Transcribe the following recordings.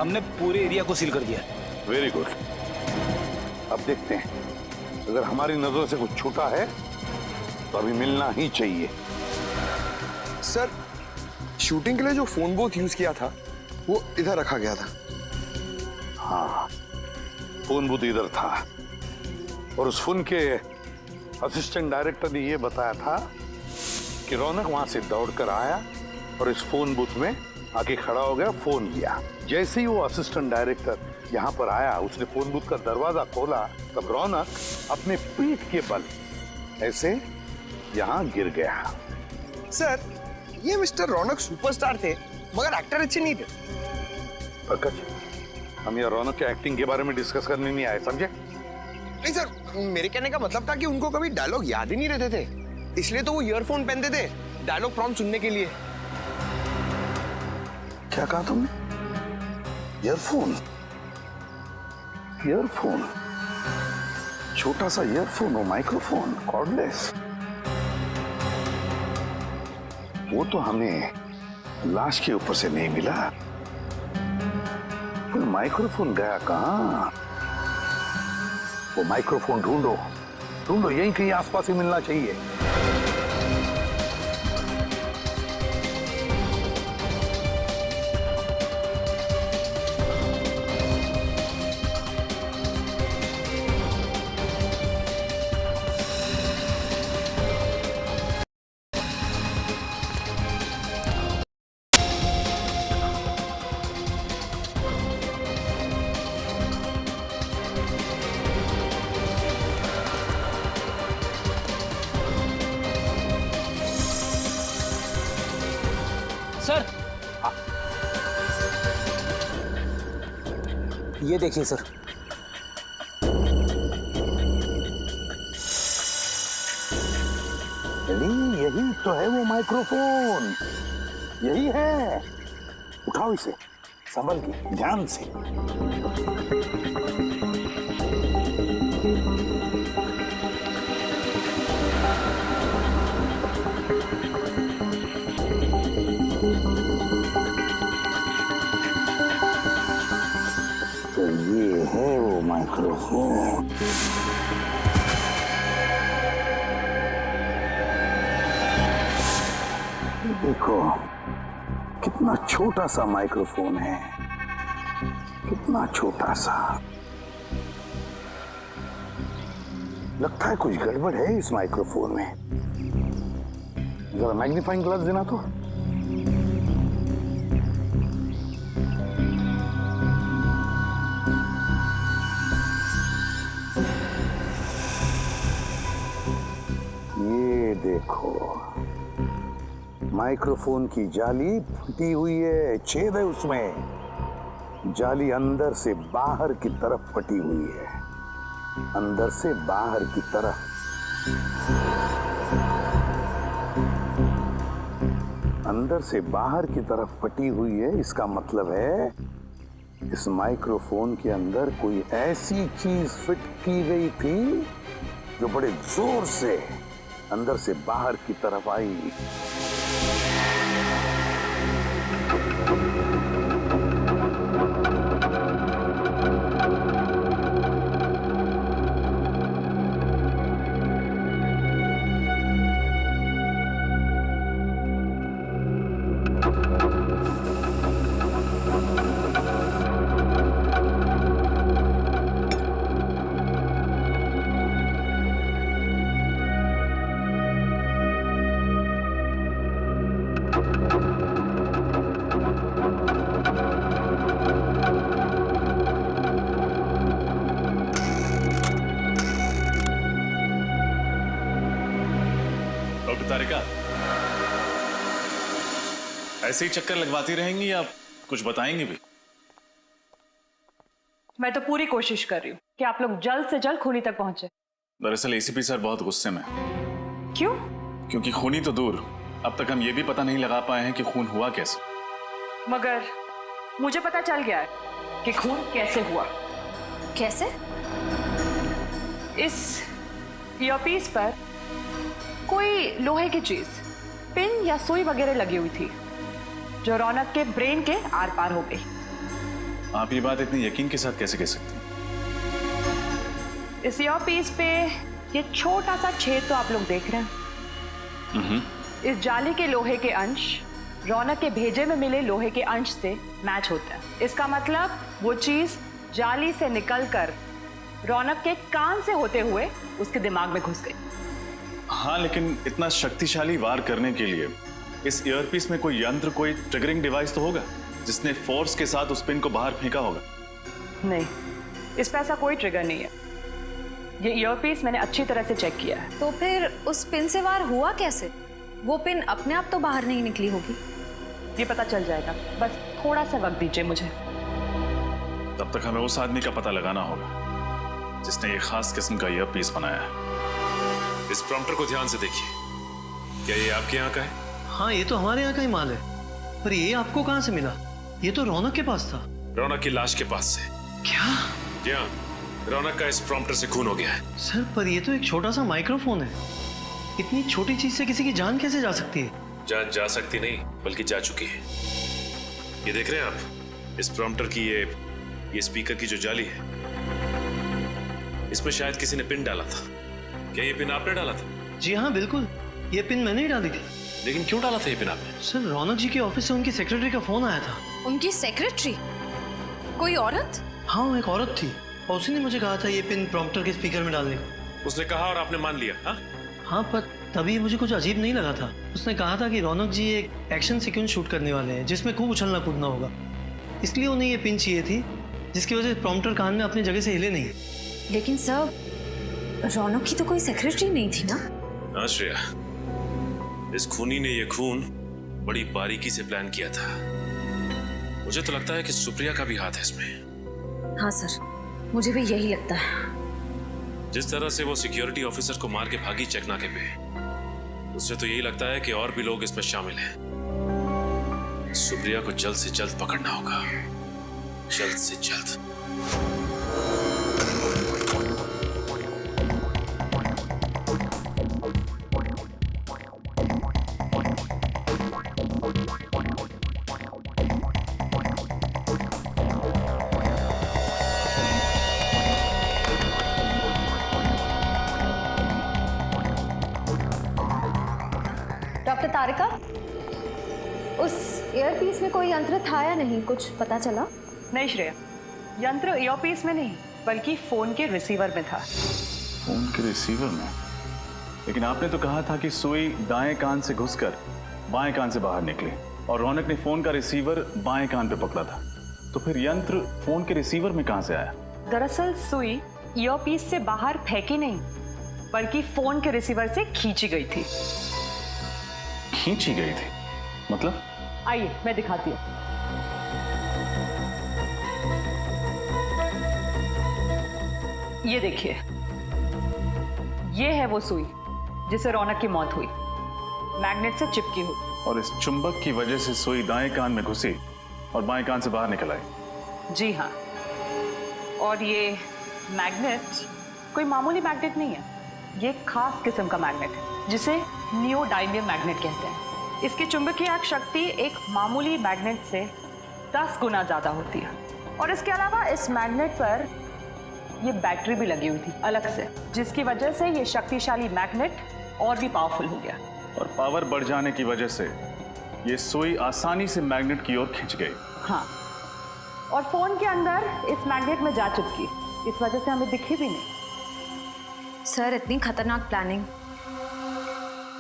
हमने पूरे एरिया को सील कर दिया। Very good. अब देखते हैं, अगर हमारी नजरों से कुछ छूटा है तो अभी मिलना ही चाहिए। सर, शूटिंग के लिए जो फोन बूथ यूज किया था वो इधर रखा गया था। हाँ, फोन बूथ इधर था और उस फोन के असिस्टेंट डायरेक्टर ने यह बताया था कि रौनक वहां से दौड़कर आया और इस फोन बूथ में आके खड़ा हो गया, फोन किया। जैसे ही वो असिस्टेंट डायरेक्टर यहाँ पर आया, उसने फोन बूथ का दरवाजा खोला, तब रौनक अपने पीठ के बल ऐसे यहाँ गिर गया। सर, ये मिस्टर रौनक सुपरस्टार थे मगर एक्टर अच्छे नहीं थे। पंकज, हम यहाँ रौनक के एक्टिंग के बारे में डिस्कस करने नहीं आए, समझे? नहीं सर, मेरे कहने का मतलब था कि उनको कभी डायलॉग याद ही नहीं रहते थे, इसलिए तो वो ईयरफोन पहनते थे डायलॉग प्रॉम्प्ट सुनने के लिए। क्या कहा तुमने? ईयरफोन? ईयरफोन? छोटा सा ईयरफोन, वो माइक्रोफोन, कॉर्डलेस। वो तो हमें लाश के ऊपर से नहीं मिला, फिर माइक्रोफोन गया कहां? वो माइक्रोफोन ढूंढो, ढूंढो, यहीं कहीं आसपास ही मिलना चाहिए। सर, ये देखिए सर। यही तो है वो माइक्रोफोन, यही है। उठाओ इसे, संभल के, ध्यान से। तो ये है वो माइक्रोफोन। देखो कितना छोटा सा माइक्रोफोन है, कितना छोटा सा। लगता है कुछ गड़बड़ है इस माइक्रोफोन में। जरा मैग्नीफाइंग ग्लास देना तो। ये देखो, माइक्रोफोन की जाली फटी हुई है, छेद है उसमें। जाली अंदर से बाहर की तरफ फटी हुई है, अंदर से बाहर की तरफ। अंदर से बाहर की तरफ फटी हुई है, इसका मतलब है इस माइक्रोफोन के अंदर कोई ऐसी चीज फिट की गई थी जो बड़े जोर से अंदर से बाहर की तरफ आई। तारिका, ऐसे ही चक्कर लगवाती रहेंगी या कुछ बताएंगी भी? मैं तो पूरी कोशिश कर रही हूँ कि आप लोग जल्द से जल्द खूनी तक पहुंचे। दरअसल एसीपी सर बहुत गुस्से में। क्यों? क्योंकि खूनी तो दूर, अब तक हम ये भी पता नहीं लगा पाए हैं कि खून हुआ कैसे। मगर मुझे पता चल गया है कि खून कैसे हुआ। कैसे? इस ईयरपीस पर कोई लोहे की चीज, पिन या सुई वगैरह लगी हुई थी जो रौनक के ब्रेन के आर पार हो गई। आप ये बात इतनी यकीन के साथ कैसे कह सकते हैं? इस ईयरपीस पे ये छोटा सा छेद तो आप लोग देख रहे हैं। इस जाली के लोहे के अंश रौनक के भेजे में मिले लोहे के अंश से मैच होता है। इसका मतलब वो चीज जाली से निकलकर रौनक के कान से होते हुए उसके दिमाग में घुस गई। हाँ, लेकिन इतना शक्तिशाली वार करने के लिए इस ईयरपीस में कोई यंत्र, कोई ट्रिगरिंग डिवाइस तो होगा जिसने फोर्स के साथ उस पिन को बाहर फेंका होगा। नहीं, इस पे ऐसा कोई ट्रिगर नहीं है। ये ईयरपीस मैंने अच्छी तरह से चेक किया है। तो फिर उस पिन से वार हुआ कैसे? वो पिन अपने आप तो बाहर नहीं निकली होगी। ये पता चल जाएगा, बस थोड़ा सा वक्त दीजिए मुझे। तब तक हमें उस आदमी का पता लगाना होगा जिसने ये खास किस्म का ईयरपीस बनाया है। इस प्रॉम्प्टर को ध्यान से देखिए। क्या ये आपके यहाँ का है? हाँ, ये तो हमारे यहाँ का ही माल है, पर ये आपको कहाँ से मिला? ये तो रौनक के पास था। रौनक की लाश के पास से। क्या? जी हाँ, रौनक का इस प्रॉम्प्टर से खून हो गया है। सर, पर ये तो एक छोटा सा माइक्रोफोन है। इतनी छोटी चीज से किसी की जान कैसे जा सकती है? जान जा सकती नहीं, बल्कि जा चुकी है। ये देख रहे हैं आप, इस प्रॉम्प्टर की ये स्पीकर की जो जाली है, इसमें शायद किसी ने पिन डाला था। क्या ये पिन आपने डाला था? जी हाँ, बिल्कुल, ये पिन मैंने ही डाली थी। लेकिन क्यों डाला था ये पिन आपने? सर, रौनक जी के ऑफिस से उनकी सेक्रेटरी का फोन आया था। उनकी सेक्रेटरी? कोई औरत? हाँ, वो एक औरत थी और उसी ने मुझे कहा था ये पिन प्रॉम्प्टर के स्पीकर में डालने को। उसने कहा और आपने मान लिया? हाँ हाँ, पर तभी मुझे कुछ अजीब नहीं लगा था। उसने कहा था कि रौनक जी एक एक्शन सीक्वेंस शूट करने वाले हैं जिसमें खूब उछलना कूदना होगा, इसलिए उन्हें ये पिन चाहिए थी, जिसकी वजह से प्रॉम्प्टर कान में अपनी जगह से हिले नहीं। लेकिन सर, रौनक की तो कोई सेक्रेटरी नहीं थी ना? हाँ श्रेया, इस खूनी ने ये खून बड़ी बारीकी से प्लान किया था। मुझे तो लगता है कि सुप्रिया का भी हाथ है इसमें। हाँ सर, मुझे भी यही लगता है। जिस तरह से वो सिक्योरिटी ऑफिसर को मार के भागी चेक नाके पे, उससे तो यही लगता है कि और भी लोग इसमें शामिल हैं। सुप्रिया को जल्द से जल्द पकड़ना होगा, जल्द से जल्द। डॉक्टर तारिका, उस ईयरपीस में कोई यंत्र था या नहीं, कुछ पता चला? नहीं श्रेया, यंत्र ईयरपीस में नहीं बल्कि फोन के रिसीवर में था। फोन के रिसीवर में? लेकिन आपने तो कहा था कि सुई दाएं कान से घुसकर बाएं कान से बाहर निकली और रौनक ने फोन का रिसीवर बाएं कान पे पकड़ा था। तो फिर यंत्र फोन के रिसीवर में कहां से आया? दरअसल सुई ईयरपीस से बाहर फेंकी नहीं बल्कि फोन के रिसीवर से खींची गई थी। खींची गई थी मतलब? आइए मैं दिखाती हूँ। ये देखिए, ये है वो सुई जिसे रौनक की मौत हुई, मैग्नेट से चिपकी हुई। और इस चुंबक की वजह से सुई दाएं कान में घुसी और बाएं कान से बाहर निकल आई। जी हाँ, और ये मैग्नेट कोई मामूली मैग्नेट नहीं है, ये एक खास किस्म का मैग्नेट है जिसे नियोडायमियम मैग्नेट कहते हैं। इसकी चुंबकीय शक्ति एक मामूली मैग्नेट से 10 गुना ज्यादा होती है। और इसके अलावा इस मैग्नेट पर ये बैटरी भी लगी हुई थी अलग से, जिसकी वजह से ये शक्तिशाली मैग्नेट और भी पावरफुल हो गया। और पावर बढ़ जाने की वजह से ये सुई आसानी से मैग्नेट की ओर खिंच गई। हाँ, और फोन के अंदर इस मैग्नेट में जा चिपकी, इस वजह से हमें दिखी भी नहीं। सर, इतनी खतरनाक प्लानिंग,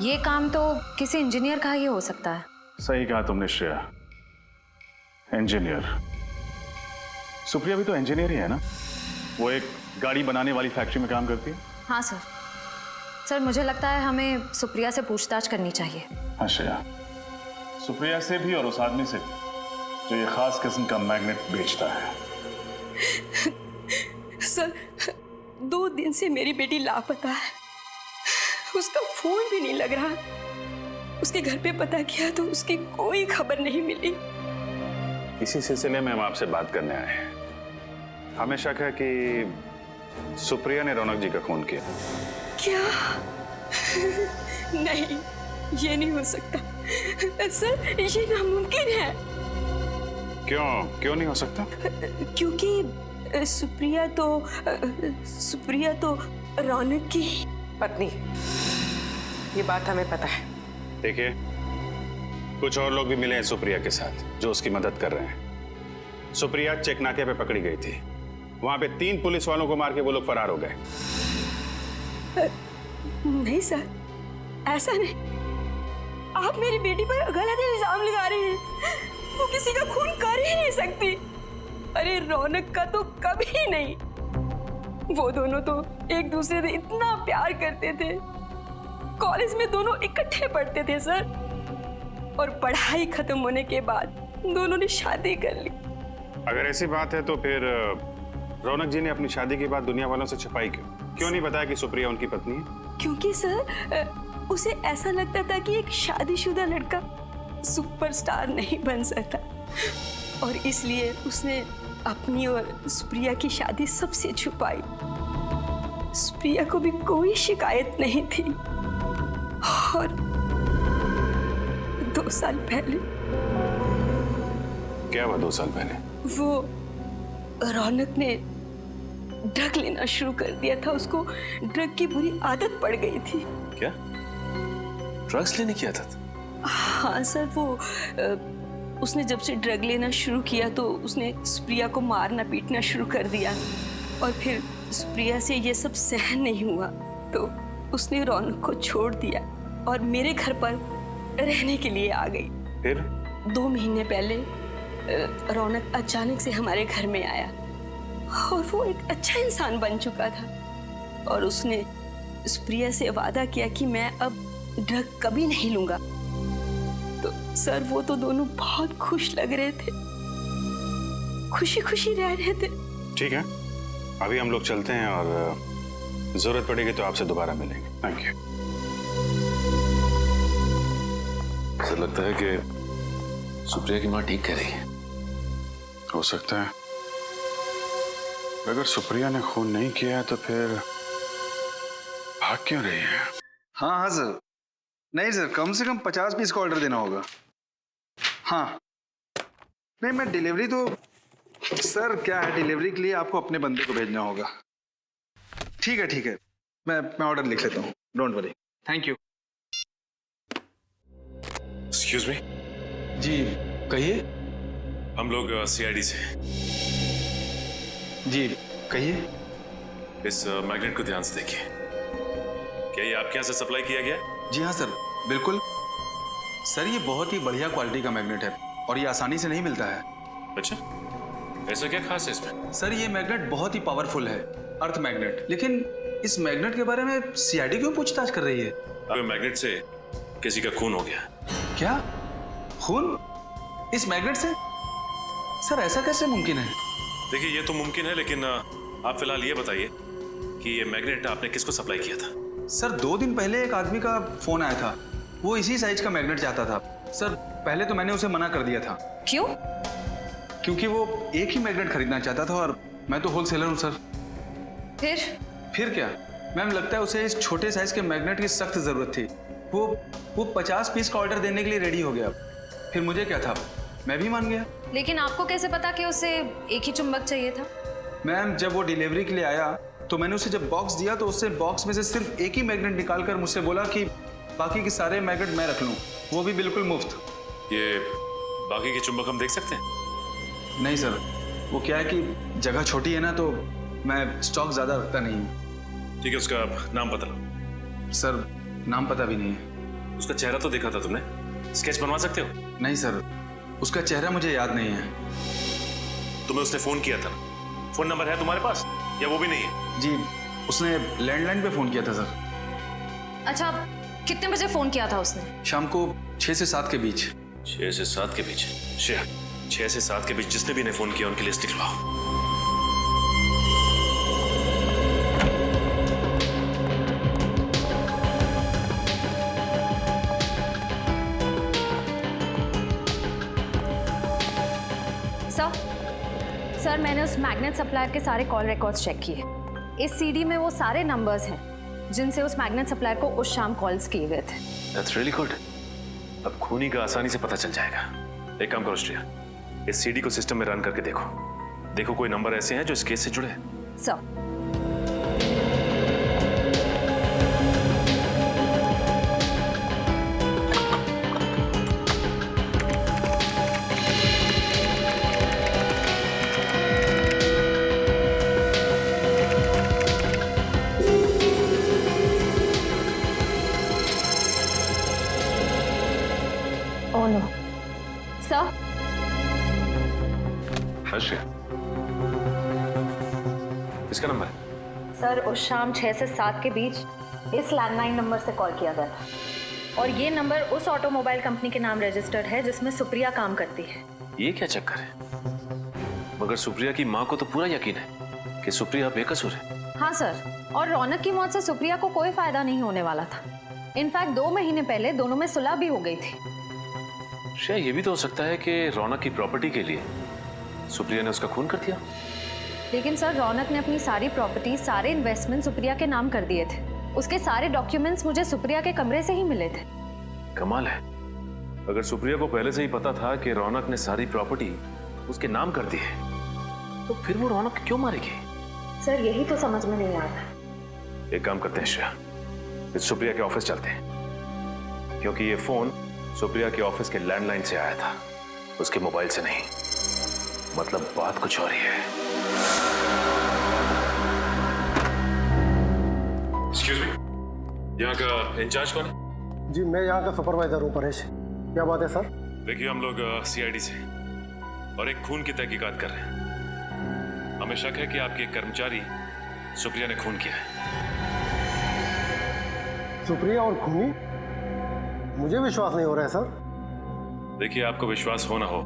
ये काम तो किसी इंजीनियर का ही हो सकता है। सही कहा तुमने श्रेया, इंजीनियर। सुप्रिया भी तो इंजीनियर ही है ना? वो एक गाड़ी बनाने वाली फैक्ट्री में काम करती है। हाँ सर। सर, मुझे लगता है हमें सुप्रिया से पूछताछ करनी चाहिए। हाँ श्रेया, सुप्रिया से भी और उस आदमी से भी जो ये खास किस्म का मैग्नेट बेचता है। सर, 2 दिन से मेरी बेटी लापता है, उसका फोन भी नहीं लग रहा। उसके घर पे पता किया तो उसकी कोई खबर नहीं मिली। इसी सिलसिले में हम आपसे बात करने आए हैं। हमें शक है कि सुप्रिया ने रौनक जी का खून किया। क्या? नहीं, ये नहीं हो सकता सर, ये नामुमकिन है। क्यों नहीं हो सकता? क्योंकि सुप्रिया तो रौनक की पत्नी, ये बात हमें पता है। देखिए, कुछ और लोग भी मिले हैं सुप्रिया के साथ जो उसकी मदद कर रहे हैं। सुप्रिया चेक नाके पे पकड़ी गई थी, वहां पे 3 पुलिस वालों को मार के वो लोग फरार हो गए। नहीं सर, ऐसा नहीं। आप मेरी बेटी पर गलत इल्जाम लगा रहे हैं। वो किसी का खून कर ही नहीं सकती। अरे रौनक का तो कभी नहीं। वो दोनों तो एक दूसरे से इतना प्यार करते थे। कॉलेज में दोनों इकट्ठे पढ़ते थे सर, और पढ़ाई खत्म होने के बाद दोनों ने शादी कर ली। अगर ऐसी बात है तो फिर रौनक जी ने अपनी शादी की बात दुनिया वालों से छिपाई क्यों नहीं बताया कि सुप्रिया उनकी पत्नी है? क्योंकि सर उसे ऐसा लगता था कि एक शादीशुदा लड़का सुपरस्टार नहीं बन सकता, और इसलिए उसने अपनी और सुप्रिया की शादी सबसे छुपाई। सुप्रिया को भी कोई शिकायत नहीं थी। और 2 साल पहले। क्या हुआ 2 साल पहले? वो रौनक ने ड्रग लेना शुरू कर दिया था। उसको ड्रग की बुरी आदत पड़ गई थी। क्या ड्रग्स लेने की आदत? हाँ सर, वो उसने जब से ड्रग लेना शुरू किया तो उसने सुप्रिया को मारना पीटना शुरू कर दिया, और फिर सुप्रिया से ये सब सहन नहीं हुआ तो उसने रौनक को छोड़ दिया और मेरे घर पर रहने के लिए आ गई। फिर 2 महीने पहले रौनक अचानक से हमारे घर में आया, और वो एक अच्छा इंसान बन चुका था, और उसने सुप्रिया से वादा किया कि मैं अब ड्रग कभी नहीं लूंगा। तो सर वो तो दोनों बहुत खुश लग रहे थे, खुशी खुशी रह रहे थे। ठीक है, अभी हम लोग चलते हैं और जरूरत पड़ेगी तो आपसे दोबारा मिलेंगे। Thank you. ऐसा लगता है कि सुप्रिया की माँ ठीक कह रही है। हो सकता है। अगर सुप्रिया ने खून नहीं किया है तो फिर भाग क्यों रही है? हाँ सर। नहीं सर, कम से कम 50 पीस का ऑर्डर देना होगा। हाँ नहीं, मैं डिलीवरी तो सर क्या है, डिलीवरी के लिए आपको अपने बंदे को भेजना होगा। ठीक है, मैं ऑर्डर लिख लेता हूँ, don't worry. Thank you. Excuse me. जी कहिए। हम लोग सीआईडी से। जी कहिए। इस मैग्नेट को ध्यान से देखिए। क्या ये आपके यहाँ से सप्लाई किया गया है? जी हाँ सर, बिल्कुल सर। ये बहुत ही बढ़िया क्वालिटी का मैग्नेट है और ये आसानी से नहीं मिलता है। अच्छा, ऐसा क्या खास है इसमें? सर ये मैग्नेट बहुत ही पावरफुल है, अर्थ मैग्नेट। लेकिन इस मैग्नेट के बारे में सीआईडी क्यों पूछताछ कर रही है? अब मैग्नेट से किसी का खून हो गया। क्या खून इस मैग्नेट से? सर ऐसा कैसे मुमकिन है? देखिए, ये तो मुमकिन है, लेकिन आप फिलहाल ये बताइए कि ये मैग्नेट आपने किसको सप्लाई किया था? सर 2 दिन पहले एक आदमी का फोन आया था, वो इसी साइज का मैग्नेट चाहता था। सर पहले तो मैंने उसे मना कर दिया था। क्यों? क्योंकि वो एक ही मैग्नेट खरीदना चाहता था और मैं तो होलसेलर हूँ सर। फिर क्या मैम, लगता है उसे इस छोटे साइज के मैग्नेट की सख्त जरूरत थी। वो 50 पीस का ऑर्डर देने के लिए रेडी हो गया। फिर मुझे क्या था, मैं भी मान गया। लेकिन आपको कैसे पता कि उसे एक ही चुंबक चाहिए था? मैम जब वो डिलीवरी के लिए आया तो मैंने उसे जब बॉक्स दिया तो उससे बॉक्स में से सिर्फ एक ही मैग्नेट निकालकर मुझसे बोला कि बाकी के सारे मैग्नेट मैं रख लूं, वो भी बिल्कुल मुफ्त। ये बाकी के चुंबक हम देख सकते हैं? नहीं सर, वो क्या है कि जगह छोटी है ना, तो मैं स्टॉक ज्यादा रखता नहीं हूँ। ठीक है, उसका नाम बता लो। सर नाम पता भी नहीं है। उसका चेहरा तो देखा था तुमने, स्केच बनवा सकते हो? नहीं सर, उसका चेहरा मुझे याद नहीं है। तुम्हें उसने फोन किया था ना? फोन नंबर है तुम्हारे पास या वो भी नहीं है? जी उसने लैंडलाइन पे फोन किया था सर। अच्छा, कितने बजे फोन किया था उसने? शाम को 6 से 7 के बीच। 6 से 7 के बीच? 6 से 7 के बीच जिसने भी ने फोन किया उनकी लिस्ट निकलवाओ। सर मैंने उस मैग्नेट सप्लायर के सारे कॉल रिकॉर्ड्स चेक किए। इस सीडी में वो सारे नंबर्स हैं जिनसे उस मैग्नेट सप्लायर को उस शाम कॉल्स किए गए थे। That's really good. अब खूनी का आसानी से पता चल जाएगा। एक काम करो श्रेया, इस सीडी को सिस्टम में रन करके देखो। देखो कोई नंबर ऐसे हैं जो इस केस से जुड़े हैं। सर ओह नो सर अच्छा, इसका नंबर है? सर उस शाम 6 से 7 के बीच इस लैंडलाइन नंबर से कॉल किया गया था और ये नंबर उस ऑटोमोबाइल कंपनी के नाम रजिस्टर्ड है जिसमें सुप्रिया काम करती है। ये क्या चक्कर है? मगर सुप्रिया की माँ को तो पूरा यकीन है कि सुप्रिया बेकसूर है। हाँ सर, और रौनक की मौत से सुप्रिया को कोई फायदा नहीं होने वाला था। इनफैक्ट 2 महीने पहले दोनों में सुलह भी हो गई थी। शायद ये भी तो हो सकता है कि रौनक की प्रॉपर्टी के लिए सुप्रिया ने उसका खून कर दिया। लेकिन सर रौनक ने अपनी सारी प्रॉपर्टी, सारे इन्वेस्टमेंट सुप्रिया के नाम कर दिए थे। उसके सारे डॉक्यूमेंट्स मुझे सुप्रिया के कमरे से ही मिले थे। कमाल है, अगर सुप्रिया को पहले से ही पता था कि रौनक ने सारी प्रॉपर्टी उसके नाम कर दी है तो फिर वो रौनक क्यों मारेगी? सर यही तो समझ में नहीं आता। एक काम करते हैं श्रेया, इस सुप्रिया के ऑफिस चलते हैं, क्योंकि ये फोन सुप्रिया के ऑफिस के लैंडलाइन से आया था, उसके मोबाइल से नहीं। मतलब बात कुछ और ही है। एक्सक्यूज मी, यहाँ का इंचार्ज कौन है? जी मैं यहाँ का सुपरवाइजर हूँ परेश। क्या बात है सर? देखिए हम लोग सीआईडी से और एक खून की तहकीकात कर रहे हैं। हमें शक है कि आपके एक कर्मचारी सुप्रिया ने खून किया है। सुप्रिया और खूनी? मुझे विश्वास नहीं हो रहा है सर। देखिए आपको विश्वास हो ना हो,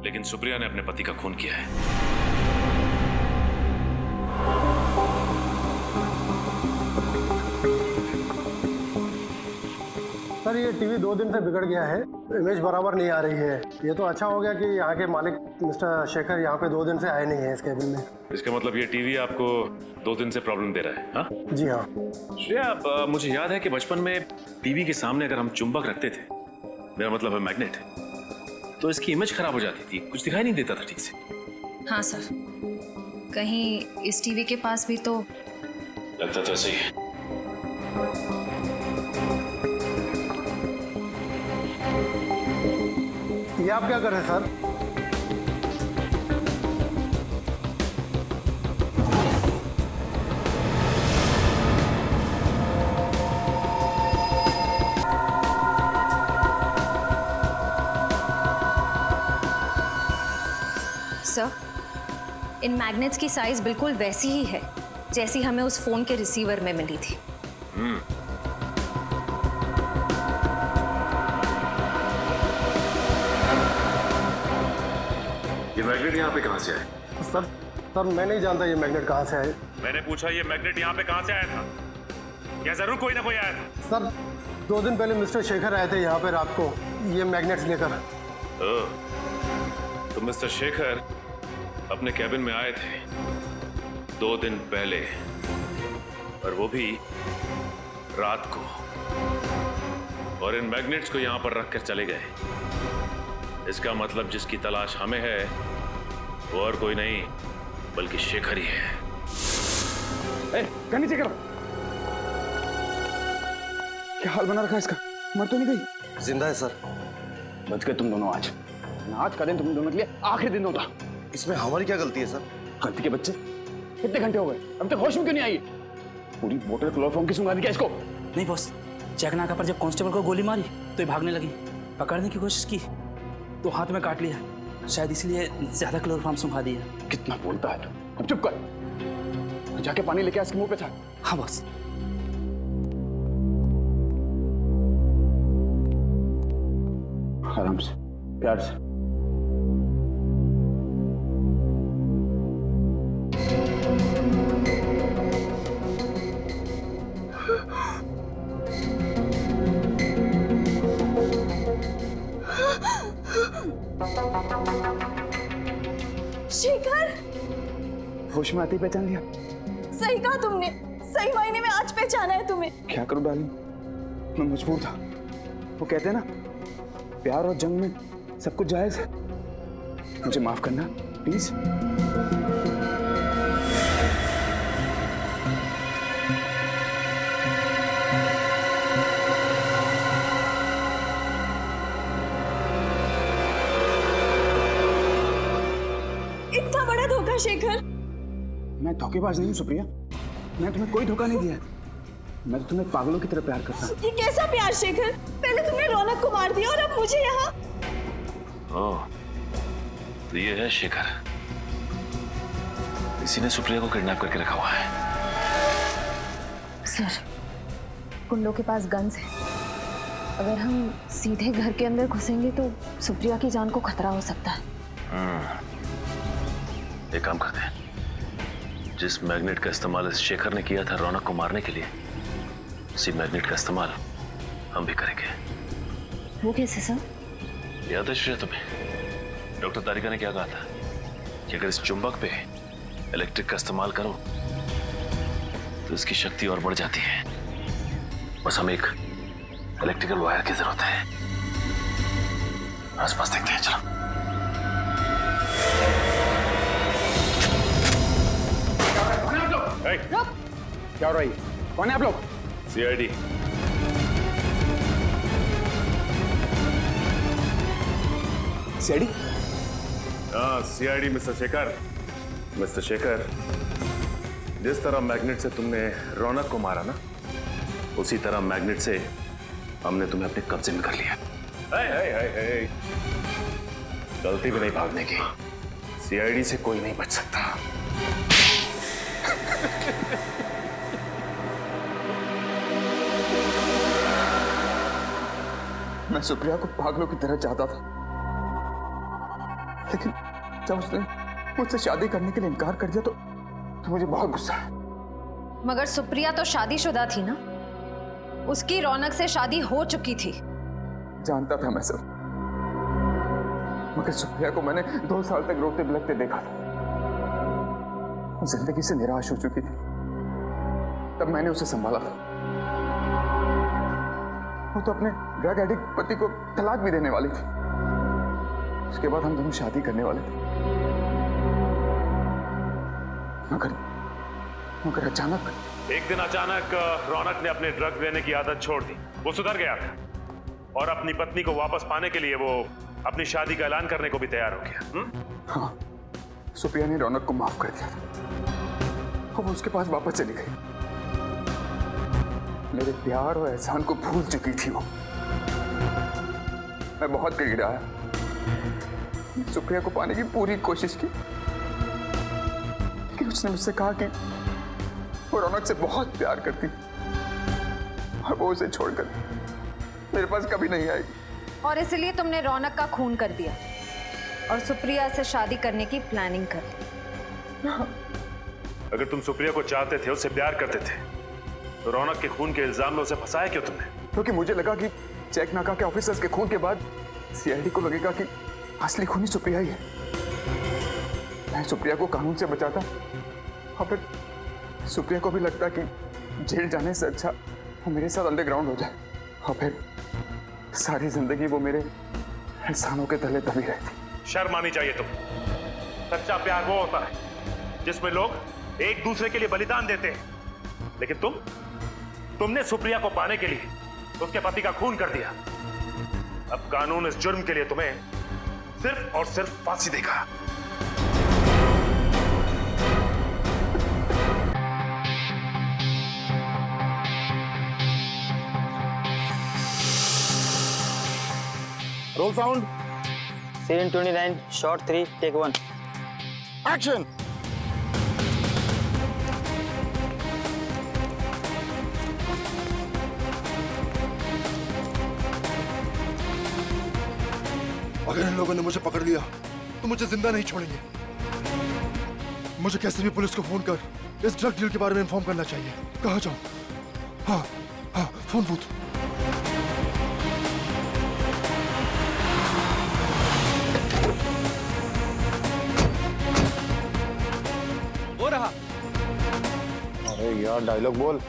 लेकिन सुप्रिया ने अपने पति का खून किया है। सर ये टीवी 2 दिन से बिगड़ गया है, इमेज बराबर नहीं आ रही है। ये तो अच्छा हो गया कि यहाँ के मालिक मिस्टर शेखर यहाँ पे 2 दिन से आए नहीं है इस केबिन में। इसका मतलब ये टीवी आपको 2 दिन से प्रॉब्लम दे रहा है? हाँ जी हाँ। श्रेया, मुझे याद है कि बचपन में टीवी के सामने अगर हम चुंबक रखते थे, मेरा मतलब है मैग्नेट, तो इसकी इमेज खराब हो जाती थी, कुछ दिखाई नहीं देता था ठीक से। हाँ सर, कहीं इस टीवी के पास भी तो लगता तो ऐसे ही है। ये आप क्या कर रहे हैं सर? सर इन मैग्नेट्स की साइज बिल्कुल वैसी ही है जैसी हमें उस फोन के रिसीवर में मिली थी। ये मैग्नेट यहाँ पे कहाँ से आया? सर मैं नहीं जानता ये मैग्नेट कहाँ से आए। मैंने पूछा ये मैग्नेट यहाँ पे कहाँ से आया था? क्या जरूर कोई ना कोई आया था? सर 2 दिन पहले मिस्टर शेखर आए थे यहाँ पे रात को ये मैग्नेट्स लेकर। तो मिस्टर शेखर अपने कैबिन में आए थे 2 दिन पहले, और वो भी रात को, और इन मैग्नेट्स को यहाँ पर रखकर चले गए। इसका मतलब जिसकी तलाश हमें है वो और कोई नहीं बल्कि शेखर ही है। नीचे करो। क्या हाल बना रखा है इसका? मर तो नहीं गई? जिंदा है सर। बच गए तुम दोनों आज। आज का दिन तुम दोनों के लिए आखिरी दिन होता। इसमें हमारी क्या गलती है सर? गलती के बच्चे, कितने घंटे हो गए, अभी तक होश में क्यों नहीं आई? पूरी बोतल क्लोरोफॉर्म की सुंघा दी क्या इसको? नहीं बॉस, चेकनाका पर जब कांस्टेबल को गोली मारी तो ये भागने लगी। पकड़ने की कोशिश की तो हाथ में काट लिया, शायद इसलिए ज्यादा क्लोरोफॉर्म सुंघा दिया। कितना बोलता है तू? अब चुप कर, जाके पानी लेके इसके मुंह पे था। हाँ बॉस। आराम से, प्यार से। शेखर, होश में आते ही पहचान लिया? सही कहा तुमने, सही मायने में आज पहचाना है तुम्हें। क्या करूं डार्लिंग, मैं मजबूर था। वो कहते हैं ना, प्यार और जंग में सब कुछ जायज है। मुझे माफ करना प्लीज। इतना बड़ा धोखा शेखर। मैं धोखेबाज नहीं हूँ सुप्रिया, मैं तुम्हें कोई धोखा नहीं दिया। मैं तो तुम्हें पागलों की तरह प्यार करता हूँ। ये कैसा प्यार शेखर? पहले तुमने रौनक को मार दिया और अब मुझे यहाँ। ओह, तो ये है शेखर। इसी ने सुप्रिया को किडनैप करके रखा हुआ है। सर, कुंडों के पास गन्स है। अगर हम सीधे घर के अंदर घुसेंगे तो सुप्रिया की जान को खतरा हो सकता है। एक काम करते हैं, जिस मैग्नेट का इस्तेमाल इस शेखर ने किया था रौनक को मारने के लिए, उसी मैग्नेट का इस्तेमाल हम भी करेंगे। वो कैसे सर? याद है श्रेया तुम्हें, डॉक्टर तारिका ने क्या कहा था कि अगर इस चुंबक पे इलेक्ट्रिक का इस्तेमाल करो तो इसकी शक्ति और बढ़ जाती है। बस हमें एक इलेक्ट्रिकल वायर की जरूरत है। आसपास देखते हैं, चलो। क्या हो रहा है? कौन है आप लोग? सीआईडी। सीआईडी? हाँ, CID mister Shekhar. Mister Shekhar, जिस तरह मैग्नेट से तुमने रौनक को मारा ना, उसी तरह मैग्नेट से हमने तुम्हें अपने कब्जे में कर लिया। गलती भी नहीं भागने की। सीआईडी से कोई नहीं बच सकता। मैं सुप्रिया को पागलों की तरह चाहता था, लेकिन जब उसने मुझसे शादी करने के लिए इनकार कर दिया तो मुझे बहुत गुस्सा है। मगर सुप्रिया तो शादीशुदा थी ना, उसकी रौनक से शादी हो चुकी थी। जानता था मैं सब, मगर सुप्रिया को मैंने 2 साल तक रोते बिलखते देखा था। वो जिंदगी से निराश हो चुकी थी, तब मैंने उसे संभाला था। वो तो अपने ड्रग एडिक्ट पति को तलाक भी देने वाली थी। उसके बाद हम दोनों शादी करने वाले थे, मगर अचानक एक दिन अचानक रौनक ने अपने ड्रग्स लेने की आदत छोड़ दी। वो सुधर गया था और अपनी पत्नी को वापस पाने के लिए वो अपनी शादी का ऐलान करने को भी तैयार हो गया। हाँ, सुप्रिया ने रौनक को माफ कर दिया था और वो उसके पास वापस चली गई। मेरे प्यार और एहसान को भूल चुकी थी वो। मैं बहुत करीब आया, सुप्रिया को पाने की पूरी कोशिश की, लेकिन उसने मुझसे कहा कि वो रौनक से बहुत प्यार करती और वो उसे छोड़कर मेरे पास कभी नहीं आएगी। और इसलिए तुमने रौनक का खून कर दिया और सुप्रिया से शादी करने की प्लानिंग कर ली। अगर तुम सुप्रिया को चाहते थे, उससे प्यार करते थे, तो रौनक के खून के इल्जाम में उसे फंसाया क्यों तुमने? क्योंकि मुझे लगा कि चेक नाका के ऑफिसर्स के खून के बाद सीआईडी को लगेगा कि असली खूनी सुप्रिया ही है। मैं सुप्रिया को कानून से बचाता और फिर सुप्रिया को भी लगता कि जेल जाने से अच्छा वो मेरे साथ अंडरग्राउंड हो जाए और फिर सारी जिंदगी वो मेरे एहसानों के तले दबी रहती। शर्म आनी चाहिए तुम। सच्चा प्यार वो होता है जिसमें लोग एक दूसरे के लिए बलिदान देते हैं, लेकिन तुमने सुप्रिया को पाने के लिए उसके पति का खून कर दिया। अब कानून इस जुर्म के लिए तुम्हें सिर्फ और सिर्फ फांसी देगा। Role sound. Scene 29, shot 3, take 1. Action. अगर इन लोगों ने मुझे पकड़ लिया तो मुझे जिंदा नहीं छोड़ेंगे। मुझे कैसे भी पुलिस को फोन कर इस ड्रग डील के बारे में इन्फॉर्म करना चाहिए। कहाँ जाऊं? हाँ, फोन बूथ। हो रहा। अरे यार डायलॉग बोल।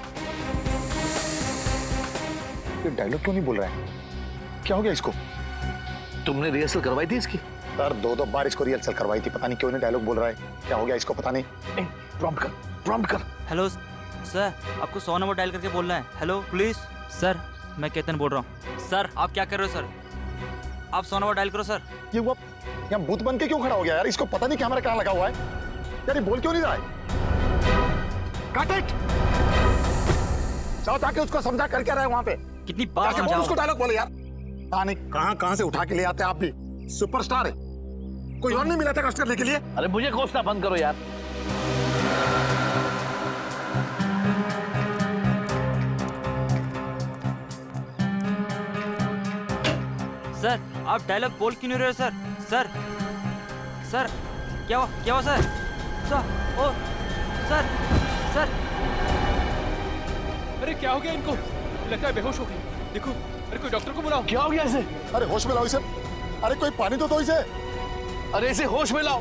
ये डायलॉग क्यों नहीं बोल रहा है? क्या हो गया इसको? तुमने रिहर्सल करवाई थी इसकी? सर 2 बार इसको रिहर्सल करवाई थी, पता नहीं क्यों नहीं डायलॉग बोल रहा है, क्या हो गया इसको पता नहीं। प्रॉम्प्ट कर। हेलो सर, आपको 100 नंबर डायल करके बोलना है। Hello police. सर मैं केतन बोल रहा हूँ। सर आप क्या कर रहे हो सर? आप 100 नंबर डायल करो सर। ये वो यहाँ भूत बन के क्यों खड़ा हो गया यार? इसको पता नहीं कैमरा कहाँ लगा हुआ है यार, ये बोल क्यों नहीं रहा है? काट इट। जाओ जाके उसको समझा कर क्या रहा है वहां पे। कितनी बार समझाओ उसको, डायलॉग बोले यार। कहाँ से उठा के ले आते आप भी, सुपरस्टार है, कोई और नहीं मिला था कष्ट करने के लिए। अरे मुझे कोसना बंद करो यार। सर आप डायलॉग बोल क्यों नहीं रहे हो सर? सर सर क्या हुआ सर? सर ओ सर सर। अरे क्या हो गया इनको? लगता है बेहोश हो गए। देखो, अरे कोई डॉक्टर को बुलाओ। क्या हो गया इसे? अरे होश में लाओ इसे। अरे कोई पानी तो दो इसे। अरे इसे होश में लाओ।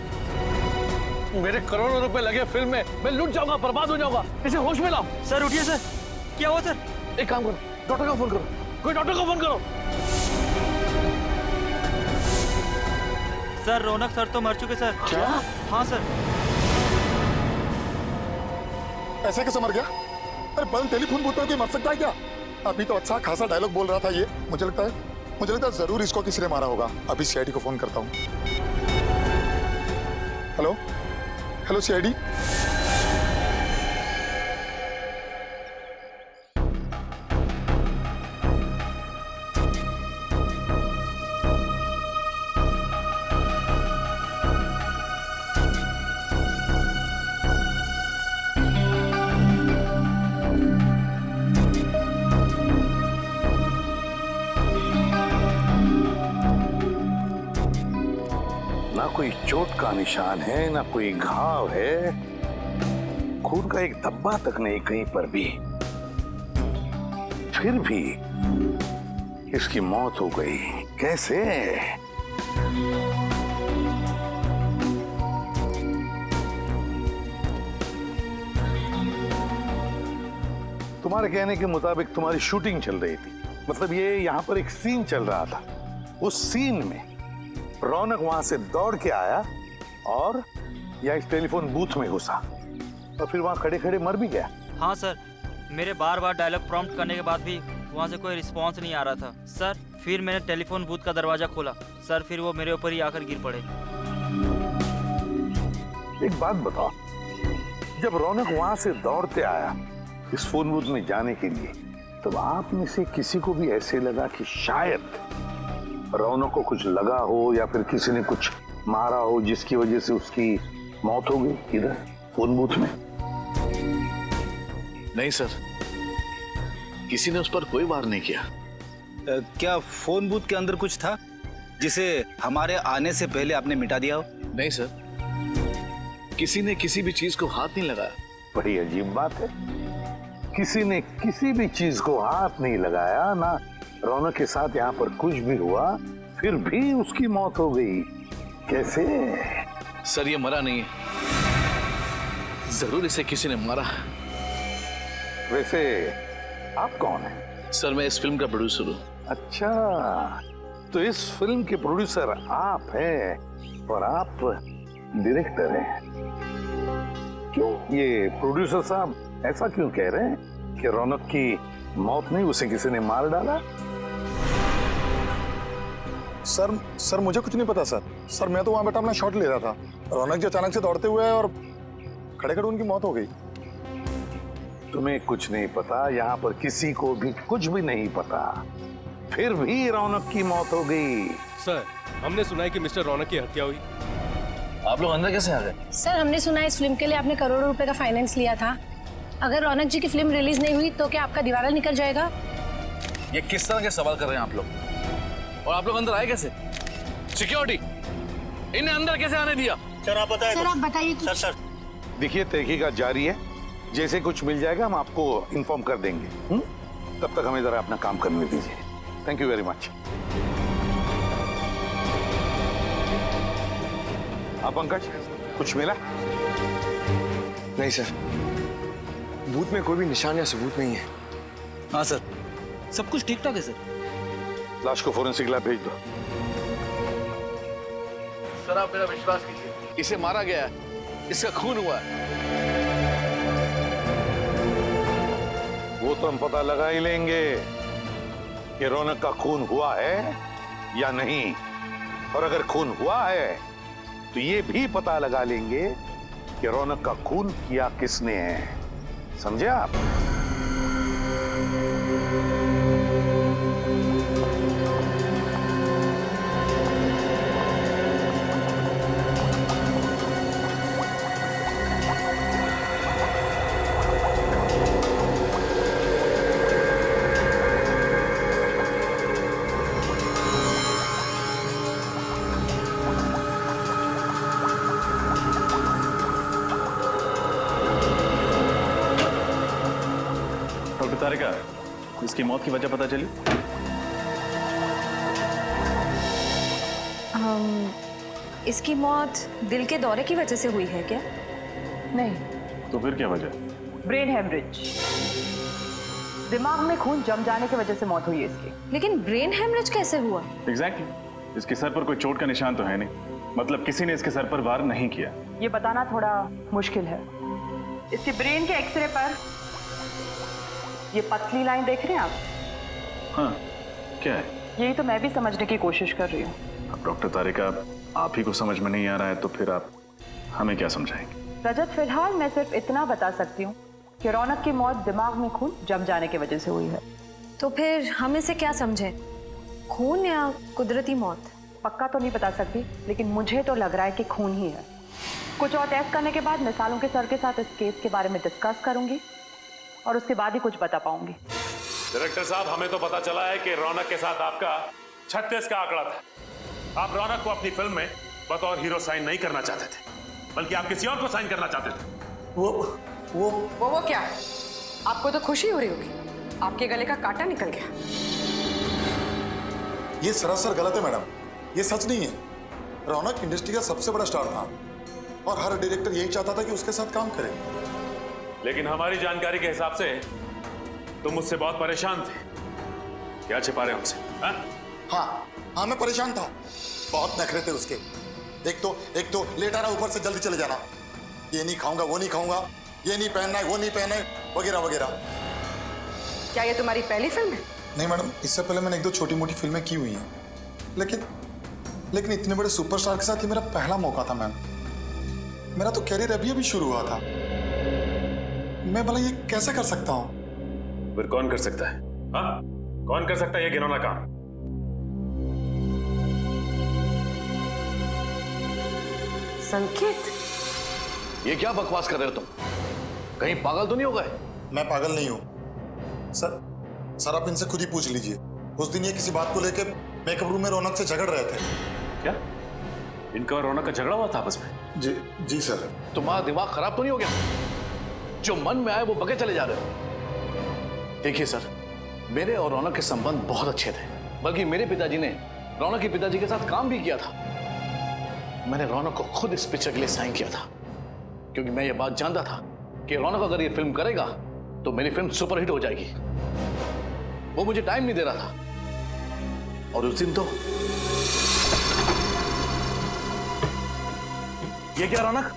मेरे करोड़ों रुपए लगे फिल्म में, मैं लूट जाऊंगा, बर्बाद हो जाऊंगा। इसे होश में लाओ। सर उठिए सर। क्या हुआ सर? एक काम करो, डॉक्टर को फोन करो। कोई डॉक्टर को फोन करो। सर रौनक सर तो मर चुके सर। क्या? हाँ सर। ऐसे कैसे मर गया? अरे बल टेलीफोन बूथ पर कोई मर सकता है क्या? अभी तो अच्छा खासा डायलॉग बोल रहा था ये। मुझे लगता है जरूर इसको किसी ने मारा होगा। अभी सीआईडी को फोन करता हूँ। Hello CID. ना कोई चोट का निशान है, ना कोई घाव है, खून का एक धब्बा तक नहीं कहीं पर भी। फिर भी इसकी मौत हो गई कैसे? तुम्हारे कहने के मुताबिक तुम्हारी शूटिंग चल रही थी, मतलब ये यहाँ पर एक सीन चल रहा था। उस सीन में रौनक वहां से दौड़ के आया और या इस टेलीफोन बूथ में घुसा और फिर वहां खड़े खड़े मर भी गया। हाँ सर, मेरे बार डायलॉग प्रॉम्प्ट करने के बाद भी वहाँ से कोई रिस्पांस नहीं आ रहा था सर। फिर मैंने टेलीफोन बूथ का दरवाजा खोला सर, फिर वो मेरे ऊपर ही आकर गिर पड़े। एक बात बताओ, जब रौनक वहां से दौड़ते आया इस फोन बूथ में जाने के लिए, तब आप में से किसी को भी ऐसे लगा कि शायद रौनक को कुछ लगा हो या फिर किसी ने कुछ मारा हो जिसकी वजह से उसकी मौत हो गई इधर फोन बूथ में? नहीं सर, किसी ने उस पर कोई वार नहीं किया। क्या फोन बूथ के अंदर कुछ था जिसे हमारे आने से पहले आपने मिटा दिया हो? नहीं सर, किसी ने किसी भी चीज को हाथ नहीं लगाया। बड़ी अजीब बात है, किसी ने किसी भी चीज को हाथ नहीं लगाया, ना रौनक के साथ यहाँ पर कुछ भी हुआ, फिर भी उसकी मौत हो गई कैसे? सर ये मरा नहीं है, जरूर इसे किसी ने मारा। वैसे आप कौन हैं? सर मैं इस फिल्म का प्रोड्यूसर हूँ। अच्छा, तो इस फिल्म के प्रोड्यूसर आप हैं और आप डायरेक्टर हैं। क्यों ये प्रोड्यूसर साहब ऐसा क्यों कह रहे हैं कि रौनक की मौत नहीं, उसे किसी ने मार डाला? सर मुझे कुछ नहीं पता सर मैं तो वहां बैठा अपना शॉट ले रहा था। रौनक जी अचानक से दौड़ते हुए और खड़े खड़े उनकी मौत हो गई। तुम्हें कुछ नहीं पता, यहाँ पर किसी को भी कुछ भी नहीं पता, फिर भी रौनक की मौत हो गई। सर हमने सुना है कि मिस्टर रौनक की हत्या हुई। आप लोग अंदर कैसे आ गए? सर हमने सुना है इस फिल्म के लिए आपने करोड़ों रुपए का फाइनेंस लिया था। अगर रौनक जी की फिल्म रिलीज नहीं हुई तो क्या आपका दिवाला निकल जाएगा? ये किस तरह के सवाल कर रहे हैं आप लोग? और आप लोग अंदर आए कैसे? सिक्योरिटी इन्हें अंदर कैसे आने दिया? सर आप बताइए। सर आप बताइए। सर देखिए तहकीकात जारी है, जैसे कुछ मिल जाएगा हम आपको इन्फॉर्म कर देंगे। तब तक हमें जरा अपना काम करने दीजिए। Thank you very much. आप पंकज कुछ मिला? नहीं सर, बूथ में कोई भी निशान या सबूत नहीं है। हाँ सर, सब कुछ ठीक ठाक है सर। लाश को फोरेंसिक लैब भेज दो। सर आप मेरा विश्वास कीजिए, इसे मारा गया है, इसका खून हुआ है। वो तो हम पता लगा ही लेंगे कि रौनक का खून हुआ है या नहीं। और अगर खून हुआ है तो ये भी पता लगा लेंगे कि रौनक का खून किया किसने है। समझे आप? तारिका, इसकी मौत की वजह पता चली? इसकी मौत दिल के दौरे की वजह से हुई है क्या? नहीं। तो फिर क्या वजह? ब्रेन हेमरेज, दिमाग में खून जम जाने की वजह से मौत हुई है इसकी। लेकिन ब्रेन हेमरेज कैसे हुआ? एग्जैक्टली, इसके सर पर कोई चोट का निशान तो है नहीं, मतलब किसी ने इसके सर पर वार नहीं किया। ये बताना थोड़ा मुश्किल है। इसके ब्रेन के एक्सरे पर ये पतली लाइन देख रहे हैं आप? हाँ, क्या है? यही तो मैं भी समझने की कोशिश कर रही हूँ। अब डॉक्टर तारिका, आप ही को समझ में नहीं आ रहा है तो फिर आप हमें क्या समझाएंगे? रजत, फिलहाल मैं सिर्फ इतना बता सकती हूँ कि रौनक की मौत दिमाग में खून जम जाने की वजह से हुई है। तो फिर हम इसे क्या समझें, खून या कुदरती मौत? पक्का तो नहीं बता सकती, लेकिन मुझे तो लग रहा है कि खून ही है। कुछ और टेस्ट करने के बाद मैं सालों के सर के साथ इस केस के बारे में डिस्कस करूंगी और उसके बाद ही कुछ बता पाऊंगी। डायरेक्टर साहब, हमें तो पता चला है कि रौनक के साथ आपका 36 का आंकड़ा था। आप रौनक को अपनी फिल्म में बतौर हीरो साइन नहीं करना चाहते थे, बल्कि आप किसी और को साइन करना चाहते थे। वो क्या? आपको तो खुशी हो रही होगी, आपके गले का कांटा निकल गया। ये सरासर गलत है मैडम, ये सच नहीं है। रौनक इंडस्ट्री का सबसे बड़ा स्टार था और हर डायरेक्टर यही चाहता था कि उसके साथ काम करे। लेकिन हमारी जानकारी के हिसाब से तुम मुझसे बहुत परेशान थे। क्या छिपा रहे हमसे? हाँ, मैं परेशान था, बहुत नखरे थे उसके। एक तो लेटा रहा, ऊपर से जल्दी चले जाना, ये नहीं खाऊंगा, वो नहीं खाऊंगा, ये नहीं पहनना है, वो नहीं पहनना है, वगैरह वगैरह। क्या ये तुम्हारी पहली फिल्म है? नहीं मैडम, इससे पहले मैंने 1-2 छोटी मोटी फिल्में की हुई हैं, लेकिन इतने बड़े सुपरस्टार के साथ ये मेरा पहला मौका था मैम। मेरा तो कैरियर अभी शुरू हुआ था, मैं भला ये कैसे कर सकता हूँ? फिर कौन कर सकता है? हाँ, कौन कर सकता है ये घिनौना काम? संकेत, ये क्या बकवास कर रहे हो तुम? कहीं पागल तो नहीं हो गए? मैं पागल नहीं हूँ सर, आप इनसे खुद ही पूछ लीजिए। उस दिन ये किसी बात को लेकर मेकअप रूम में रौनक से झगड़ रहे थे। क्या इनका और रौनक का झगड़ा हुआ था आपस में? जी सर। तुम्हारा दिमाग खराब तो नहीं हो गया? जो मन में आए वो बके चले जा रहे हो। देखिए सर, मेरे और रौनक के संबंध बहुत अच्छे थे, बल्कि मेरे पिताजी ने रौनक के पिताजी के साथ काम भी किया था। मैंने रौनक को खुद इस पिक्चर के लिए साइन किया था, क्योंकि मैं ये बात जानता था कि रौनक अगर ये फिल्म करेगा तो मेरी फिल्म सुपरहिट हो जाएगी। वो मुझे टाइम नहीं दे रहा था, और उस दिन तो ये क्या रौनक,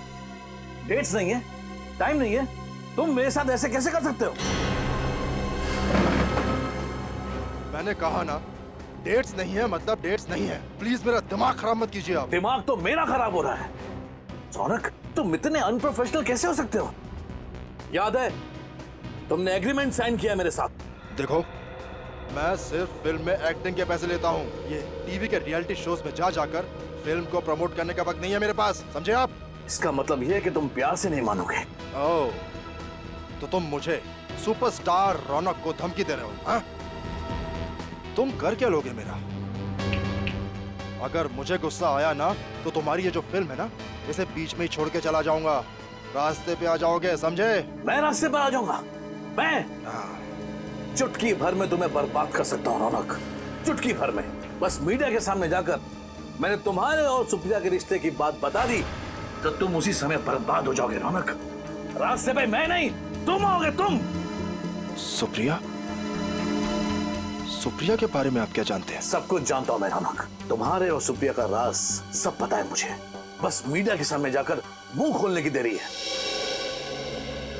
डेट्स नहीं है, टाइम नहीं है, तुम मेरे साथ ऐसे कैसे कर सकते हो? मैंने कहा ना, डेट्स नहीं है मतलब डेट्स नहीं है। प्लीज मेरा दिमाग खराब मत कीजिए आप। दिमाग तो मेरा खराब हो रहा है। रौनक, तुम इतने अनप्रोफेशनल कैसे हो सकते हो? याद है तुमने एग्रीमेंट साइन किया मेरे साथ। देखो, मैं सिर्फ फिल्म में एक्टिंग के पैसे लेता हूँ। ये टीवी के रियलिटी शोज में जा जाकर फिल्म को प्रमोट करने का वक्त नहीं है मेरे पास, समझे आप? इसका मतलब यह है कि तुम प्यार से नहीं मानोगे। ओह, तो तुम मुझे सुपरस्टार रौनक को धमकी दे रहे हो? हाँ? तुम कर क्या लोगे मेरा? अगर मुझे गुस्सा आया ना तो तुम्हारी ये जो फिल्म है ना, इसे बीच में ही छोड़ के चला जाऊंगा। रास्ते पे आ जाओगे, समझे? मैं रास्ते पर आ जाऊंगा? मैं चुटकी भर में तुम्हें बर्बाद कर सकता हूं रौनक, चुटकी भर में। बस मीडिया के सामने जाकर मैंने तुम्हारे और सुप्रिया के रिश्ते की बात बता दी तो तुम उसी समय बर्बाद हो जाओगे रौनक। रास्ते पे मैं नहीं, तुम आओगे, तुम। सुप्रिया? सुप्रिया के बारे में आप क्या जानते हैं? सब कुछ जानता हूं मैं रौनक। तुम्हारे और सुप्रिया का राज सब पता है मुझे। बस मीडिया के सामने जाकर मुंह खोलने की देरी है।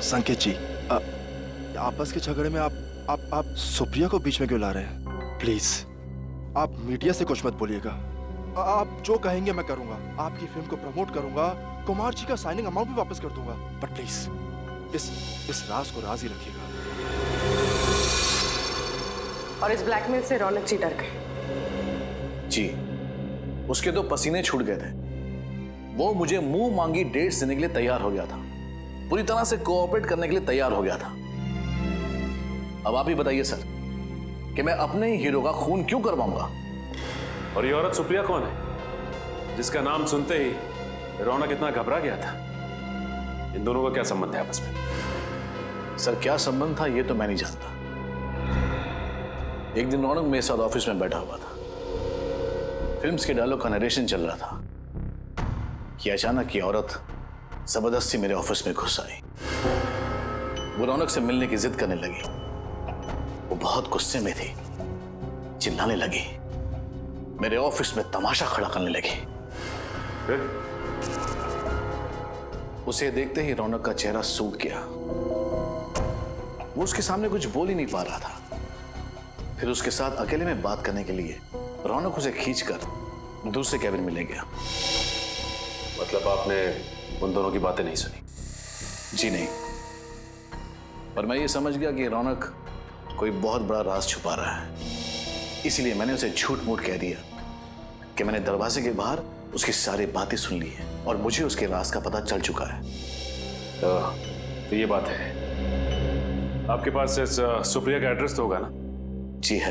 संकेत जी, आपस के झगड़े में आप सुप्रिया को बीच में क्यों ला रहे हैं? प्लीज आप मीडिया से कुछ मत बोलिएगा। आप जो कहेंगे मैं करूंगा। आपकी फिल्म को प्रमोट करूंगा, कुमार जी का साइनिंग अमाउंट भी वापस कर दूंगा। बट प्लीज इस राज को राज ही रखिएगा। और इस ब्लैकमेल से रौनक जी डर गए। जी, उसके तो पसीने छूट गए थे। वो मुझे मुंह मांगी डेट्स देने के लिए तैयार हो गया था, पूरी तरह से कोऑपरेट करने के लिए तैयार हो गया था। अब आप ही बताइए सर कि मैं अपने ही हीरो का खून क्यों करवाऊंगा? और ये औरत सुप्रिया कौन है जिसका नाम सुनते ही रौनक इतना घबरा गया था? इन दोनों का क्या संबंध है आपस में? सर क्या संबंध था ये तो मैं नहीं जानता। एक दिन रौनक मेरे साथ ऑफिस में बैठा हुआ था, फिल्म्स के डायलॉग का नरेशन चल रहा था कि अचानक ये औरत जबरदस्ती मेरे ऑफिस में घुस आई। वो रौनक से मिलने की जिद करने लगी। वो बहुत गुस्से में थी, चिल्लाने लगी, मेरे ऑफिस में तमाशा खड़ा करने लगी। उसे देखते ही रौनक का चेहरा सूख गया। वो उसके सामने कुछ बोल ही नहीं पा रहा था। फिर उसके साथ अकेले में बात करने के लिए रौनक उसे खींचकर दूसरे कैबिन में ले गया। मतलब आपने उन दोनों की बातें नहीं सुनी? जी नहीं, पर मैं ये समझ गया कि रौनक कोई बहुत बड़ा राज छुपा रहा है। इसलिए मैंने उसे झूठ मूठ कह दिया कि मैंने दरवाजे के बाहर उसकी सारी बातें सुन ली हैं और मुझे उसके राज का पता चल चुका है। तो ये बात है। आपके पास इस सुप्रिया का एड्रेस तो होगा ना? जी है।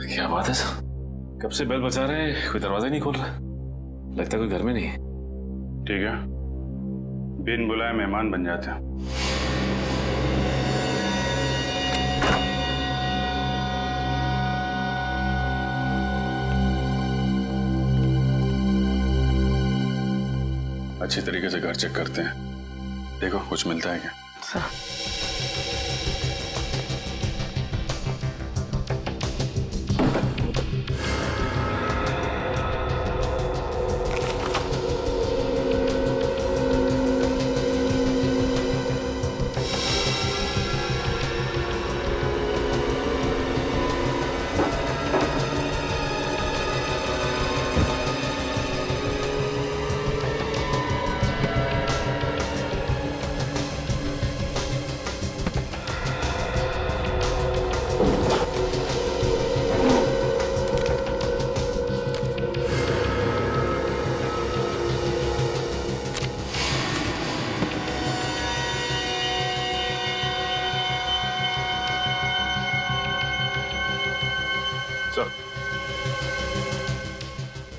क्या बात है सर, कब से बेल बजा रहे हैं, कोई दरवाजा नहीं खोल रहा। लगता है कोई घर में नहीं है। ठीक है, बिन बुलाए मेहमान बन जाते हैं। अच्छी तरीके से घर चेक करते हैं, देखो कुछ मिलता है क्या?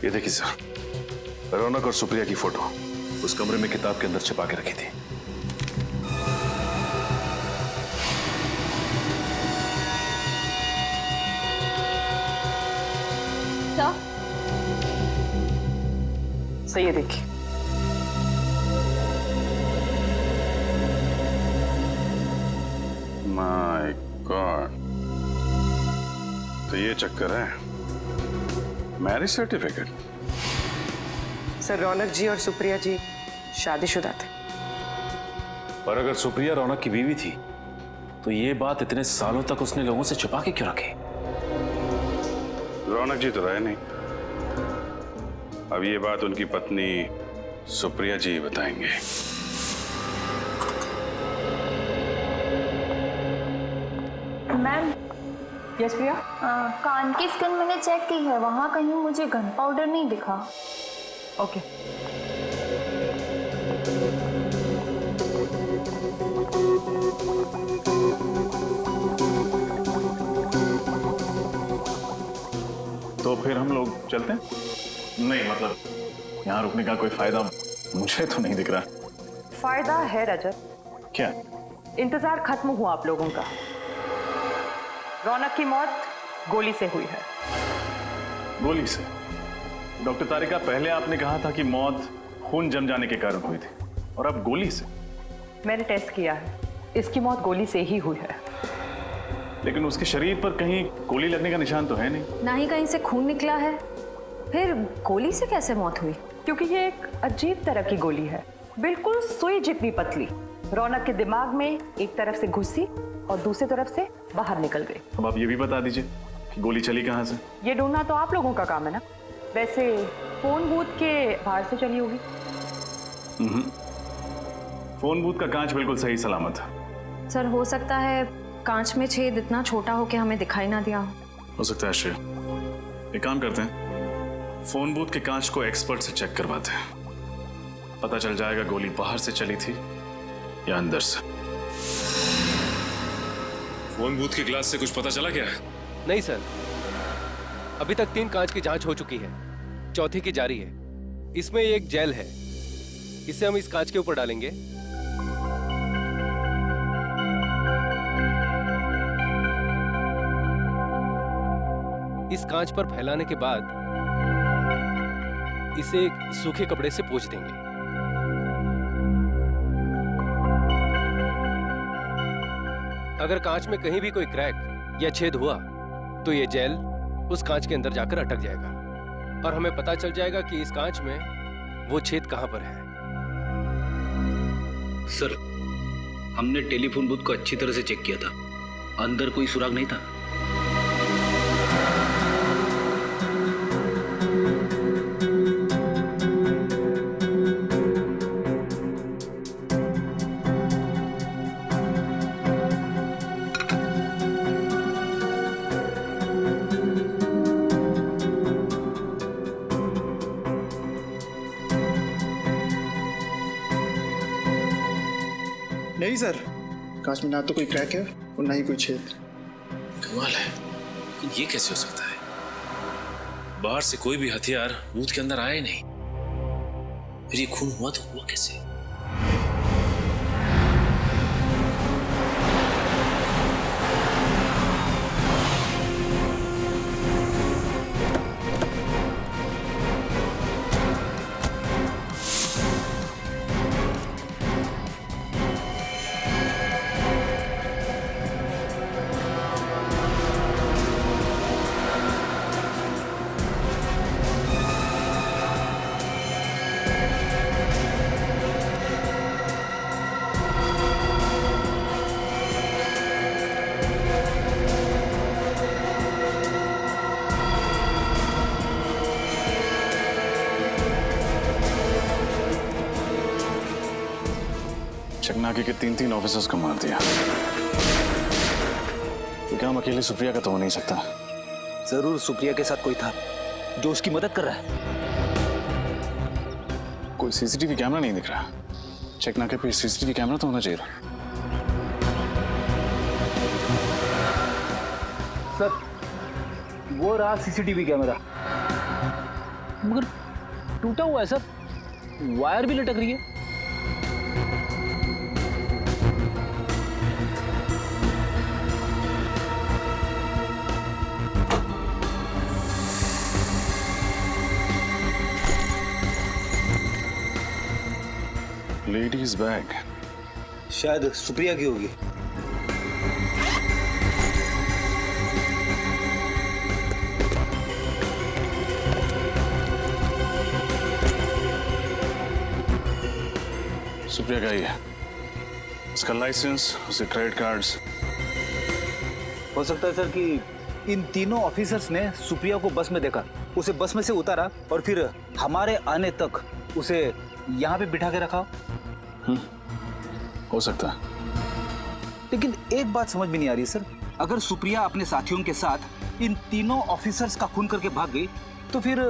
ये देखिए सर, रौनक और सुप्रिया की फोटो उस कमरे में किताब के अंदर छिपा के रखी थी। सही है, देखिए। माय गॉड, तो ये चक्कर है। Marriage certificate? सर रौनक जी और सुप्रिया जी शादीशुदा थे। पर अगर सुप्रिया रौनक की बीवी थी तो ये बात इतने सालों तक उसने लोगों से छुपा के क्यों रखी? रौनक जी तो रहे नहीं, अब ये बात उनकी पत्नी सुप्रिया जी बताएंगे। मैम, यस प्रिया? कान की स्किन मैंने चेक की है, वहाँ कहीं मुझे गन पाउडर नहीं दिखा। ओके। तो फिर हम लोग चलते हैं? नहीं मतलब यहाँ रुकने का कोई फायदा मुझे तो नहीं दिख रहा। फायदा है रजत। क्या? इंतजार खत्म हुआ आप लोगों का। रौनक की मौत गोली से हुई है। गोली से? डॉक्टर तारिका, पहले आपने कहा था कि मौत खून जम जाने के कारण हुई थी, और अब गोली से। मैंने टेस्ट किया है, इसकी मौत गोली से ही हुई है। लेकिन उसके शरीर पर कहीं गोली लगने का निशान तो है नहीं। ना ही कहीं से खून निकला है, फिर गोली से कैसे मौत हुई? क्योंकि ये एक अजीब तरह की गोली है, बिल्कुल सुई जितनी पतली। रौनक के दिमाग में एक तरफ से घुसी और दूसरी तरफ से बाहर निकल गई। अब आप ये भी बता दीजिए कि गोली चली कहाँ से? ये ढूंढना तो आप लोगों का काम है ना। वैसे फोन बूथ के बाहर से चली होगी। फोन बूथ का कांच बिल्कुल सही सलामत है। सर, हो सकता है कांच में छेद इतना छोटा हो कि हमें दिखाई ना दिया हो सकता है श्रेय। एक काम करते हैं, फोन बूथ के कांच को एक्सपर्ट से चेक करवाते हैं। पता चल जाएगा गोली बाहर से चली थी या अंदर से। फोन बूथ की ग्लास से कुछ पता चला क्या? नहीं सर, अभी तक 3 कांच की जांच हो चुकी है, चौथी की जारी है। इसमें एक जेल है, इसे हम इस कांच के ऊपर डालेंगे। इस कांच पर फैलाने के बाद इसे एक सूखे कपड़े से पोंछ देंगे। अगर कांच में कहीं भी कोई क्रैक या छेद हुआ तो ये जेल उस कांच के अंदर जाकर अटक जाएगा और हमें पता चल जाएगा कि इस कांच में वो छेद कहां पर है। सर, हमने टेलीफोन बूथ को अच्छी तरह से चेक किया था, अंदर कोई सुराग नहीं था। नहीं सर, कांच में ना तो कोई क्रैक है और ना ही कोई छेद। कमाल है, ये कैसे हो सकता है? बाहर से कोई भी हथियार बूथ के अंदर आया ही नहीं, फिर ये खून हुआ तो हुआ कैसे? चकनाके के 3 ऑफिसर्स को मार दिया, तो क्या हम अकेले सुप्रिया का तो हो नहीं सकता? जरूर सुप्रिया के साथ कोई था जो उसकी मदद कर रहा है। कोई सीसीटीवी कैमरा नहीं दिख रहा। चकनाके पे सीसीटीवी कैमरा तो होना चाहिए। सर, वो रहा सीसीटीवी कैमरा, मगर टूटा हुआ है सर, वायर भी लटक रही है। लेडीज बैग, शायद सुप्रिया की होगी। सुप्रिया का ही है। उसका लाइसेंस, उसके क्रेडिट कार्ड्स। हो सकता है सर कि इन तीनों ऑफिसर्स ने सुप्रिया को बस में देखा, उसे बस में से उतारा और फिर हमारे आने तक उसे यहाँ पे बिठा के रखा। हो सकता है। लेकिन एक बात समझ में नहीं आ रही सर, अगर सुप्रिया अपने साथियों के साथ इन तीनों ऑफिसर्स का खून करके भाग गई तो फिर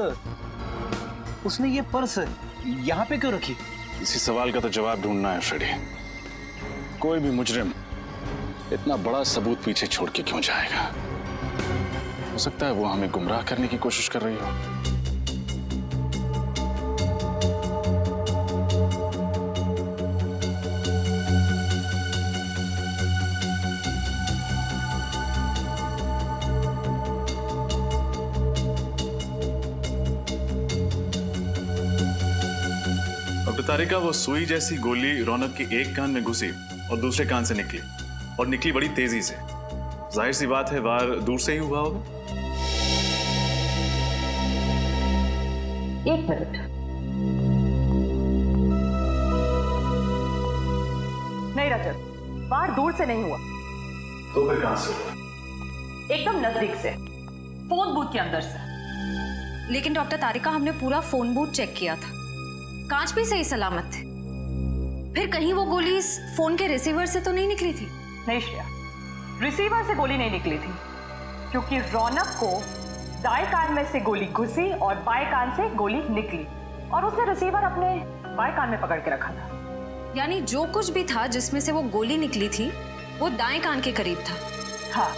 उसने ये पर्स यहाँ पे क्यों रखी? इसी सवाल का तो जवाब ढूंढना है फ्रेडी। कोई भी मुजरिम इतना बड़ा सबूत पीछे छोड़ के क्यों जाएगा? हो सकता है वो हमें गुमराह करने की कोशिश कर रही हो। तो तारिका, वो सुई जैसी गोली रौनक के एक कान में घुसी और दूसरे कान से निकली, और निकली बड़ी तेजी से। जाहिर सी बात है वार दूर से ही हुआ होगा। एक मिनट, नहीं रजत, वार दूर से नहीं हुआ। तो फिर कहां से हुआ? एकदम नजदीक से, फोन बूथ के अंदर से। लेकिन डॉक्टर तारिका, हमने पूरा फोन बूथ चेक किया था, कांच भी सही सलामत थे। फिर कहीं वो गोली इस फोन के रिसीवर से तो नहीं निकली थी? नहीं श्रेया, रिसीवर से गोली नहीं निकली थी, क्योंकि रौनक को दाएं कान में से गोली घुसी और बाएं कान से गोली निकली, और उसने रिसीवर अपने बाएं कान में पकड़ के रखा था। यानी जो कुछ भी था जिसमें से वो गोली निकली थी वो दाएं कान के करीब था। हाँ,